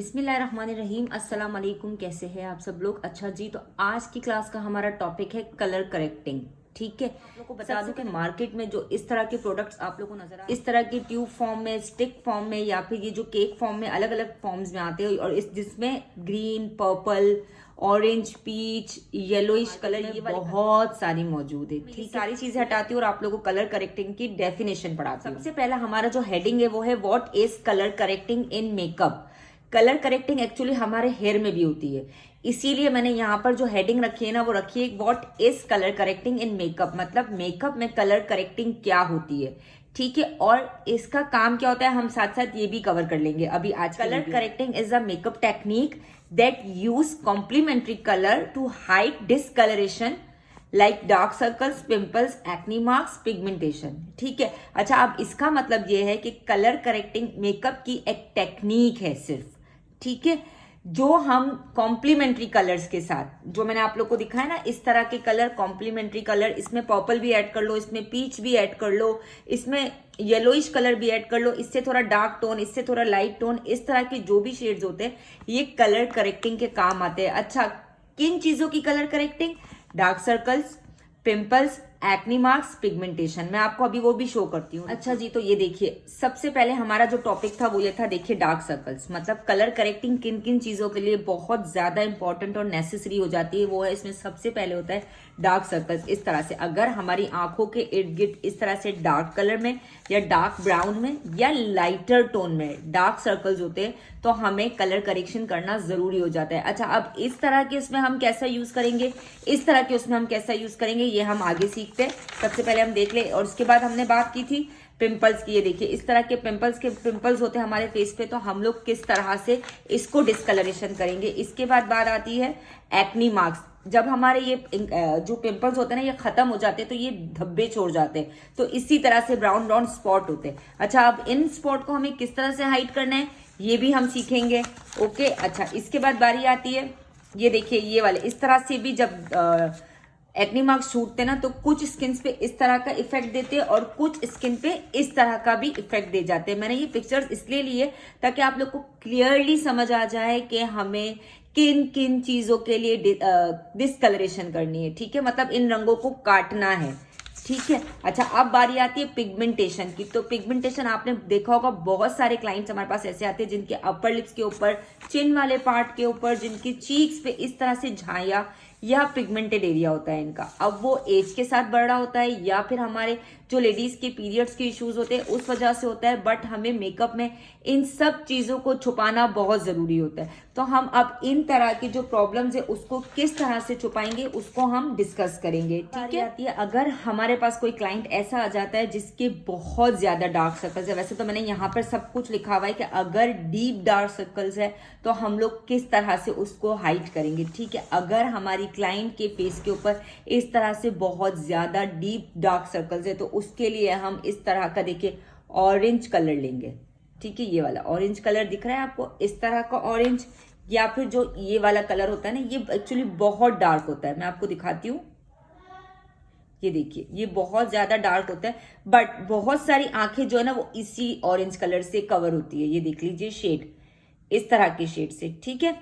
बिस्मिल्लाहिर्रहमानिर्रहीम। अस्सलाम वालेकुम। कैसे हैं आप सब लोग? अच्छा जी, तो आज की क्लास का हमारा टॉपिक है कलर करेक्टिंग। ठीक है, आप लोग को बता दूं कि मार्केट में जो इस तरह के प्रोडक्ट्स आप लोगों को नजर इस तरह के ट्यूब फॉर्म में, स्टिक फॉर्म में या फिर ये जो केक फॉर्म में अलग अलग फॉर्म्स में आते हैं और इस जिसमें green, purple, orange, peach, yellowish colour ये बहुत सारी मौजूद है। ठीक, सारी चीजें हटाती हूँ और आप लोगों को कलर करेक्टिंग की डेफिनेशन पढ़ाती हूँ। सबसे पहला हमारा जो हेडिंग है वो है what is colour correcting in makeup. Colour correcting actually हमारे हेयर में भी होती है, इसीलिए मैंने यहाँ पर जो हेडिंग रखी है ना वो रखी है what is colour correcting in makeup. मतलब मेकअप में कलर करेक्टिंग क्या होती है। ठीक है, और इसका काम क्या होता है हम साथ साथ ये भी कवर कर लेंगे अभी आज। Colour correcting is a makeup technique that use complementary colour to hide discolouration like dark circles, pimples, acne marks, pigmentation. ठीक है, अच्छा अब इसका मतलब ये है कि कलर करेक्टिंग मेकअप की एक टेक्निक है सिर्फ। ठीक है, जो हम कॉम्प्लीमेंट्री कलर्स के साथ जो मैंने आप लोग को दिखाया ना इस तरह के कलर, कॉम्प्लीमेंट्री कलर, इसमें पर्पल भी ऐड कर लो, इसमें पीच भी ऐड कर लो, इसमें येलोइश कलर भी ऐड कर लो, इससे थोड़ा डार्क टोन, इससे थोड़ा लाइट टोन, इस तरह के जो भी शेड्स होते हैं ये कलर करेक्टिंग के काम आते हैं। अच्छा, किन चीजों की colour correcting? Dark circles, pimples, acne marks, pigmentation. मैं आपको अभी वो भी शो करती हूँ। अच्छा जी, तो ये देखिए सबसे पहले हमारा जो टॉपिक था वो ये था, देखिए डार्क सर्कल्स। मतलब कलर करेक्टिंग किन किन चीजों के लिए बहुत ज्यादा इंपॉर्टेंट और नेसेसरी हो जाती है वो है, इसमें सबसे पहले होता है डार्क सर्कल्स। इस तरह से अगर हमारी आंखों के इर्द गिर्द इस तरह से डार्क कलर में या डार्क ब्राउन में या लाइटर टोन में डार्क सर्कल्स होते हैं तो हमें कलर करेक्शन करना जरूरी हो जाता है। अच्छा, अब इस तरह के उसमें हम कैसा यूज करेंगे, इस तरह के उसमें हम कैसा यूज करेंगे ये हम आगे सीखते हैं। सबसे पहले हम देख ले, और उसके बाद हमने बात की थी पिंपल्स की। ये देखिए इस तरह के पिंपल्स होते हैं हमारे फेस पे, तो हम लोग किस तरह से इसको डिस्कलरेशन करेंगे। इसके बाद बात आती है एक्नी मार्क्स। जब हमारे ये जो पिंपल्स होते हैं ना ये खत्म हो जाते हैं तो ये धब्बे छोड़ जाते हैं, तो इसी तरह से ब्राउन ब्राउन स्पॉट होते हैं। अच्छा, अब इन स्पॉट को हमें किस तरह से हाइड करना है ये भी हम सीखेंगे। ओके, अच्छा इसके बाद बारी आती है, ये देखिए ये वाले इस तरह से भी जब एक्नी मार्क्स छूटते ना तो कुछ स्किन पे इस तरह का इफेक्ट देते हैं और कुछ स्किन पे इस तरह का भी इफेक्ट दे जाते हैं। मैंने ये पिक्चर्स इसलिए लिए ताकि आप लोग को क्लियरली समझ आ जाए कि हमें किन किन चीजों के लिए डिस्कलरेशन करनी है। ठीक है, मतलब इन रंगों को काटना है। ठीक है, अच्छा अब बारी आती है पिगमेंटेशन की। तो पिगमेंटेशन आपने देखा होगा, बहुत सारे क्लाइंट्स हमारे पास ऐसे आते हैं जिनके अपर लिप्स के ऊपर, चिन वाले पार्ट के ऊपर, जिनकी चीक्स पे इस तरह से झाया, यह पिगमेंटेड एरिया होता है इनका। अब वो एज के साथ बढ़ रहा होता है या फिर हमारे जो लेडीज के पीरियड्स के इश्यूज होते हैं उस वजह से होता है, बट हमें मेकअप में इन सब चीजों को छुपाना बहुत जरूरी होता है। तो हम अब इन तरह की जो प्रॉब्लम्स है उसको किस तरह से छुपाएंगे उसको हम डिस्कस करेंगे। ठीक है, अगर हमारे पास कोई क्लाइंट ऐसा आ जाता है जिसके बहुत ज्यादा डार्क सर्कल्स है, वैसे तो मैंने यहाँ पर सब कुछ लिखा हुआ है कि अगर डीप डार्क सर्कल्स है तो हम लोग किस तरह से उसको हाइड करेंगे। ठीक है, अगर हमारी क्लाइंट के फेस के ऊपर इस तरह से बहुत ज्यादा डीप डार्क सर्कल्स है तो उसके लिए हम इस तरह का देखिए ऑरेंज कलर लेंगे। ठीक है, ये वाला ऑरेंज कलर दिख रहा है आपको, इस तरह का ऑरेंज, या फिर जो ये वाला कलर होता है ना ये एक्चुअली बहुत डार्क होता है। मैं आपको दिखाती हूँ, ये देखिए ये बहुत ज्यादा डार्क होता है, बट बहुत सारी आंखें जो है ना वो इसी ऑरेंज कलर से कवर होती है। ये देख लीजिए शेड, इस तरह के शेड से। ठीक है,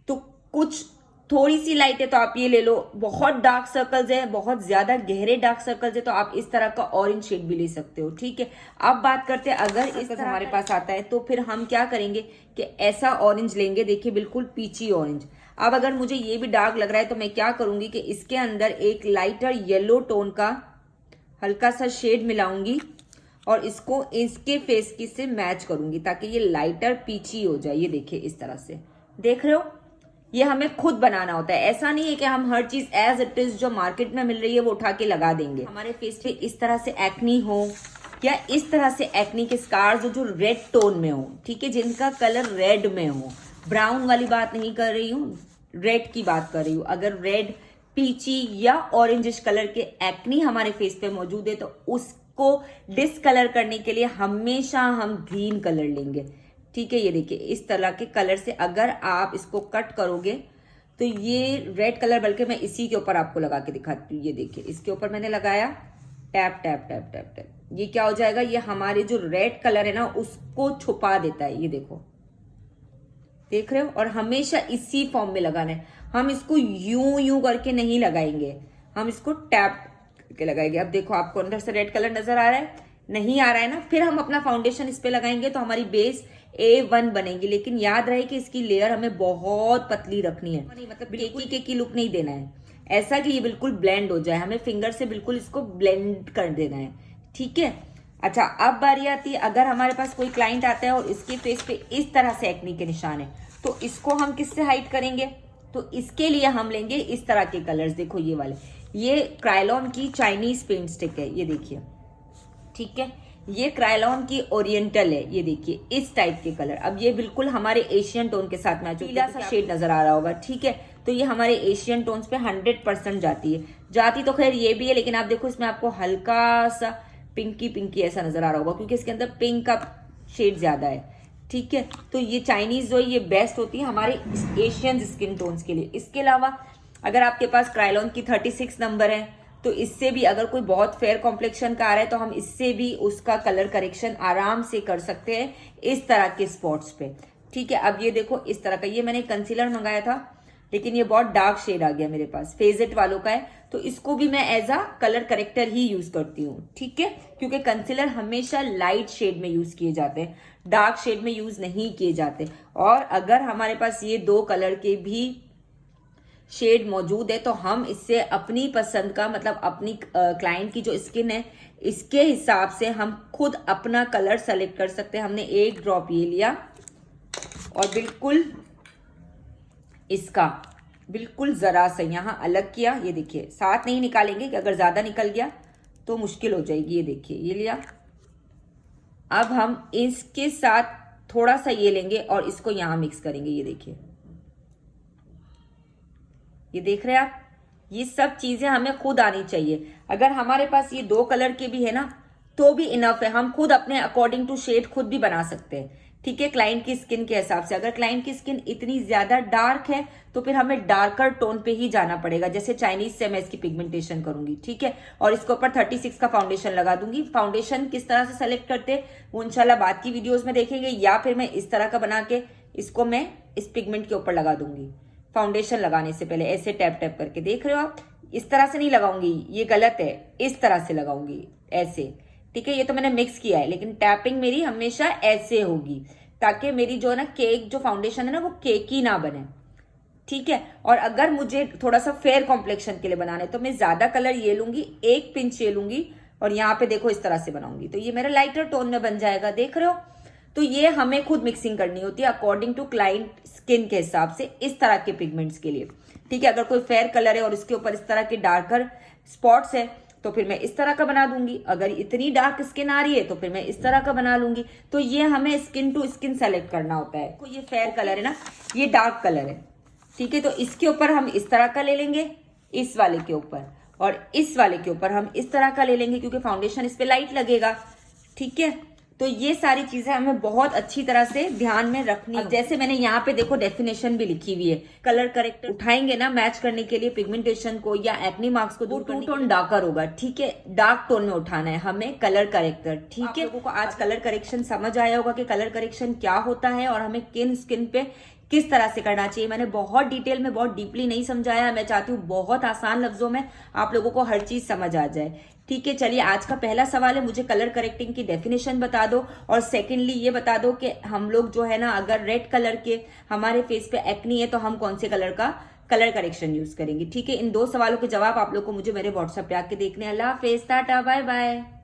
तो कुछ थोड़ी सी लाइट है तो आप ये ले लो, बहुत डार्क सर्कल्स है, बहुत ज्यादा गहरे डार्क सर्कल्स है तो आप इस तरह का ऑरेंज शेड भी ले सकते हो। ठीक है, अब बात करते हैं अगर इस तरह हमारे पास आता है तो फिर हम क्या करेंगे कि ऐसा ऑरेंज लेंगे, देखिए बिल्कुल पीची ऑरेंज। अब अगर मुझे ये भी डार्क लग रहा है तो मैं क्या करूंगी कि इसके अंदर एक लाइटर येलो टोन का हल्का सा शेड मिलाऊंगी और इसको इसके फेस की से मैच करूंगी ताकि ये लाइटर पीची हो जाए। ये देखिए इस तरह से, देख रहे हो, ये हमें खुद बनाना होता है। ऐसा नहीं है कि हम हर चीज एज इट इज जो मार्केट में मिल रही है वो उठा के लगा देंगे। हमारे फेस पे इस तरह से एक्नी हो या इस तरह से एक्नी के स्कार्स हो जो रेड टोन में हो, ठीक है, जिनका कलर रेड में हो, ब्राउन वाली बात नहीं कर रही हूँ, रेड की बात कर रही हूँ। अगर रेड, पीची या ऑरेंजिश कलर के एक्नी हमारे फेस पे मौजूद है तो उसको डिसकलर करने के लिए हमेशा हम ग्रीन कलर लेंगे। ठीक है, ये देखिए इस तरह के कलर से अगर आप इसको कट करोगे तो ये रेड कलर, बल्कि मैं इसी के ऊपर आपको लगा के दिखाती हूँ। ये देखिए इसके ऊपर मैंने लगाया, tap tap tap tap tap, ये क्या हो जाएगा, ये हमारे जो रेड कलर है ना उसको छुपा देता है। ये देखो देख रहे हो, और हमेशा इसी फॉर्म में लगाना है। हम इसको यूं यूं करके नहीं लगाएंगे, हम इसको टैप करके लगाएंगे। अब देखो आपको अंदर से रेड कलर नजर आ रहा है, नहीं आ रहा है ना, फिर हम अपना फाउंडेशन इस पे लगाएंगे तो हमारी बेस A1 बनेगी। लेकिन याद रहे कि इसकी लेयर हमें बहुत पतली रखनी है, मतलब केकी लुक नहीं देना है, ऐसा कि ये बिल्कुल ब्लेंड हो जाए। हमें फिंगर से बिल्कुल इसको ब्लेंड कर देना है, ठीक है। अच्छा, अब बारी आती है, अगर हमारे पास कोई क्लाइंट आता है और इसके फेस पे इस तरह से एक्ने के निशान है, तो इसको हम किससे हाइड करेंगे? तो इसके लिए हम लेंगे इस तरह के कलर्स। देखो ये वाले, ये क्रायलॉन की चाइनीज पेंट स्टिक है, ये देखिए, ठीक है। ये क्रायलॉन की ओरिएंटल है, ये देखिए इस टाइप के कलर। अब ये बिल्कुल हमारे एशियन टोन के साथ मैच, पीला सा शेड नजर आ रहा होगा, ठीक है। तो ये हमारे एशियन टोन्स पे 100% जाती है। जाती तो खैर ये भी है, लेकिन आप देखो इसमें आपको हल्का सा पिंकी पिंकी ऐसा नजर आ रहा होगा, क्योंकि इसके अंदर पिंक का शेड ज्यादा है, ठीक है। तो ये चाइनीज जो है ये बेस्ट होती है हमारे एशियन स्किन टोन्स के लिए। इसके अलावा अगर आपके पास क्रायलॉन की 36 नंबर है, तो इससे भी अगर कोई बहुत फेयर कॉम्प्लेक्शन का आ रहा है तो हम इससे भी उसका कलर करेक्शन आराम से कर सकते हैं इस तरह के स्पॉट्स पे, ठीक है। अब ये देखो इस तरह का, ये मैंने कंसीलर मंगाया था लेकिन ये बहुत डार्क शेड आ गया मेरे पास, फेजेट वालों का है, तो इसको भी मैं एज अ कलर करेक्टर ही यूज करती हूँ, ठीक है। क्योंकि कंसीलर हमेशा लाइट शेड में यूज किए जाते हैं, डार्क शेड में यूज नहीं किए जाते। और अगर हमारे पास ये दो कलर के भी शेड मौजूद है तो हम इससे अपनी पसंद का, मतलब अपनी क्लाइंट की जो स्किन है इसके हिसाब से हम खुद अपना कलर सेलेक्ट कर सकते हैं। हमने एक ड्रॉप ये लिया और बिल्कुल इसका बिल्कुल जरा सा यहाँ अलग किया, ये देखिए, साथ नहीं निकालेंगे कि अगर ज्यादा निकल गया तो मुश्किल हो जाएगी। ये देखिए ये लिया। अब हम इसके साथ थोड़ा सा ये लेंगे और इसको यहां मिक्स करेंगे, ये देखिए, ये देख रहे हैं आप। ये सब चीजें हमें खुद आनी चाहिए। अगर हमारे पास ये दो कलर के भी है ना तो भी इनफ है, हम खुद अपने अकॉर्डिंग टू शेड खुद भी बना सकते हैं, ठीक है, क्लाइंट की स्किन के हिसाब से। अगर क्लाइंट की स्किन इतनी ज्यादा डार्क है तो फिर हमें डार्कर टोन पे ही जाना पड़ेगा, जैसे चाइनीज से मैं इसकी पिगमेंटेशन करूंगी, ठीक है। और इसके ऊपर 36 का फाउंडेशन लगा दूंगी। फाउंडेशन किस तरह से सेलेक्ट करते वो इंशाल्लाह बाद की वीडियोज में देखेंगे, या फिर मैं इस तरह का बना के इसको मैं इस पिगमेंट के ऊपर लगा दूंगी। फाउंडेशन लगाने से पहले ऐसे टैप टैप करके, देख रहे हो आप, इस तरह से नहीं लगाऊंगी, ये गलत है, इस तरह से लगाऊंगी ऐसे, ठीक है। ये तो मैंने मिक्स किया है, लेकिन टैपिंग मेरी हमेशा ऐसे होगी ताकि मेरी जो है ना केक जो फाउंडेशन है ना वो केकी ना बने, ठीक है। और अगर मुझे थोड़ा सा फेयर कॉम्प्लेक्शन के लिए बनाना है तो मैं ज्यादा कलर ये लूंगी, एक पिंच ये लूंगी और यहाँ पे देखो इस तरह से बनाऊंगी, तो ये मेरा लाइटर टोन में बन जाएगा, देख रहे हो। तो ये हमें खुद मिक्सिंग करनी होती है अकॉर्डिंग टू क्लाइंट स्किन के हिसाब से इस तरह के पिगमेंट्स के लिए, ठीक है। अगर कोई फेयर कलर है और इसके ऊपर इस तरह के डार्कर स्पॉट्स है तो फिर मैं इस तरह का बना दूंगी। अगर इतनी डार्क स्किन आ रही है तो फिर मैं इस तरह का बना लूंगी। तो ये हमें स्किन टू स्किन सेलेक्ट करना होता है। तो ये फेयर कलर है ना, ये डार्क कलर है, ठीक है। तो इसके ऊपर हम इस तरह का ले लेंगे, इस वाले के ऊपर, और इस वाले के ऊपर हम इस तरह का ले लेंगे क्योंकि फाउंडेशन इस पे लाइट लगेगा, ठीक है। तो ये सारी चीजें हमें बहुत अच्छी तरह से ध्यान में रखनी है। जैसे मैंने यहाँ पे देखो डेफिनेशन भी लिखी हुई है, कलर करेक्टर उठाएंगे ना मैच करने के लिए पिगमेंटेशन को या एक्ने मार्क्स को, टू टोन डार्कर होगा, ठीक है, डार्क टोन में उठाना है हमें कलर करेक्टर, ठीक है। लोगों को आज कलर करेक्शन समझ आया होगा कि कलर करेक्शन क्या होता है और हमें किन स्किन पे किस तरह से करना चाहिए। मैंने बहुत डिटेल में, बहुत डीपली नहीं समझाया, मैं चाहती हूँ बहुत आसान लफ्जों में आप लोगों को हर चीज समझ आ जाए, ठीक है। चलिए, आज का पहला सवाल है, मुझे कलर करेक्टिंग की डेफिनेशन बता दो, और सेकेंडली ये बता दो कि हम लोग जो है ना अगर रेड कलर के हमारे फेस पे एक्नी है तो हम कौन से कलर का कलर करेक्शन यूज करेंगे, ठीक है। इन दो सवालों के जवाब आप लोग को मुझे मेरे व्हाट्सएप पे आके देखने। अल्लाह हाफिज, टाटा, बाय बाय।